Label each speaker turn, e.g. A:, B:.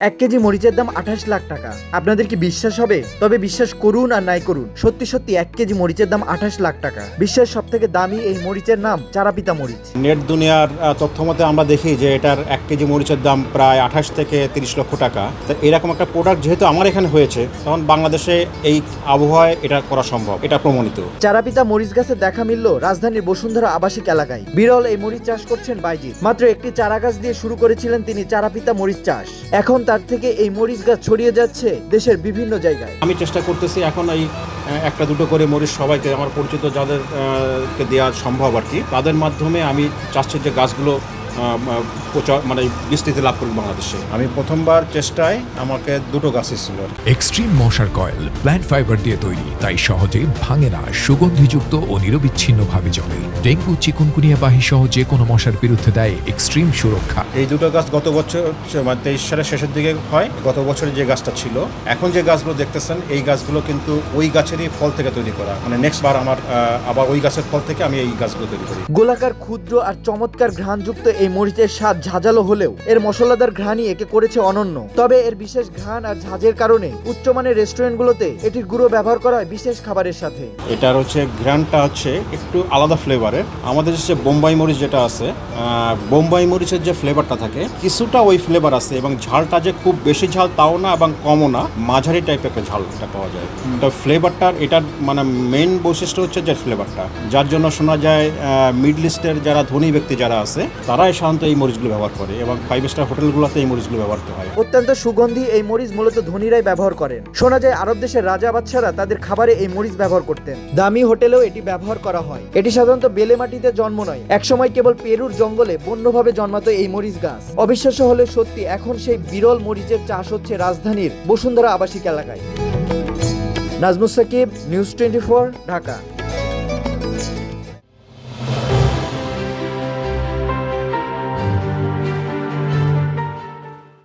A: এক কেজি মরিচের দাম 28 লাখ টাকা। আপনাদের কি বিশ্বাস হবে? তবে বিশ্বাস করুন আর নাই করুন, সত্যি সত্যি 1 কেজি মরিচের দাম 28 লাখ টাকা। বিশ্বের সব থেকে দামি এই মরিচের নাম চারাপিতা মরিচ।
B: নেট দুনিয়ার তথ্য মতে আমরা দেখি যে এটার 1 কেজি মরিচের দাম প্রায় 28 থেকে 30 লক্ষ টাকা। তো এরকম একটা প্রোডাক্ট যেহেতু আমার এখানে হয়েছে, তখন বাংলাদেশে এই আবহাওয়ায় এটা করা সম্ভব, এটা প্রমাণিত।
A: চারাপিতা মরিচ গাছের দেখা মিলল রাজধানীর বসুন্ধরা আবাসিক এলাকায়। বিরল এই মরিচ চাষ করছেন বাইজিৎ। মাত্র একটি চারা গাছ দিয়ে শুরু করেছিলেন তিনি চারাপিতা মরিচ চাষ। এখন তার থেকে এই মরিচ গাছ ছড়িয়ে যাচ্ছে দেশের বিভিন্ন জায়গায়।
B: আমি চেষ্টা করতেছি এখন এই একটা দুটো করে মরিচ সবাইকে, আমার পরিচিত যাদের কে দেওয়া সম্ভব আর কি, তাদের মাধ্যমে আমি চাচ্ছি যে গাছগুলো প্রচার মানে বিস্তৃতি লাভ করুক বাংলাদেশে। আমি প্রথমবার চেষ্টায় আমাকে দুটো গাছ ছিল।
C: এক্সট্রিম মশার কয়েল প্ল্যান্ট ফাইবার দিয়ে তৈরি, তাই সহজে ভাঙে না, সুগন্ধিযুক্ত ও নিরবিচ্ছিন্নভাবে জ্বলে। ডেঙ্গু, চিকুনগুনিয়া বাহি সহ যে কোনো মশার বিরুদ্ধে দেয় এক্সট্রিম সুরক্ষা।
B: এই দুটো গাছ গত বছর মানে 23 সালের শেষের দিকে হয়। গত বছরে যে গাছটা ছিল, এখন যে গাছগুলো দেখতেছেন এই গাছগুলো কিন্তু ওই গাছেরই ফল থেকে তৈরি করা। মানে নেক্সট বার আমার আবার ওই গাছের ফল থেকে আমি এই গাছগুলো তৈরি করি।
A: গোলাকার, ক্ষুদ্র আর চমৎকার ঘ্রাণযুক্ত এই মরিচের স্বাদ ঝাঁঝালো হলেও এর মশলাদার ঘ্রাণই একে করেছে অনন্য। তবে এর বিশেষ ঘ্রাণ আর ঝাঁঝের কারণে উচ্চমানের রেস্টুরেন্টগুলোতে এটির গুঁড়ো ব্যবহার করা হয় বিশেষ খাবারের সাথে।
B: এটার হচ্ছে ঘ্রাণটা হচ্ছে একটু আলাদা ফ্লেভারের। আমাদের যে বোম্বাই মরিচ যেটা আছে, বোম্বাই মরিচের যে ফ্লেভারটা থাকে কিছুটা ওই ফ্লেভার আছে, এবং ঝালটা যে খুব বেশি ঝাল তাও না এবং কমও না, মাঝারি টাইপের একটা ঝালটা পাওয়া যায়। তো ফ্লেভারটার এটার মানে মেইন বৈশিষ্ট্য হচ্ছে যে ফ্লেভারটা, যার জন্য শোনা যায় মিডল ইস্টের যারা ধনী ব্যক্তি যারা আছে তারাই সাধারণত এই মরিচগুলো ব্যবহার করে, এবং 5 স্টার হোটেলগুলোতে এই মরিচগুলো ব্যবহার করা হয়।
A: অত্যন্ত সুগন্ধি এই মরিচ মূলত ধনীরাই ব্যবহার করেন। শোনা যায় আরব দেশের রাজা বাদশারা তাদের খাবারে এই মরিচ ব্যবহার করতেন। দামি হোটেলেও এটি ব্যবহার করা হয়। এটি সাধারণত বেলে মাটিতে জন্ম নয়, একসময় কেবল পেরুর জঙ্গলে বন্যভাবে জন্মাতো এই মরিচ গাছ। অবিশ্বাস্য হলে সত্যি, এখন সেই বিরল মরিচের চাষ হচ্ছে রাজধানীর বসুন্ধরা আবাসিক এলাকায়। নাজমুস সাকিব, নিউজ 24, ঢাকা।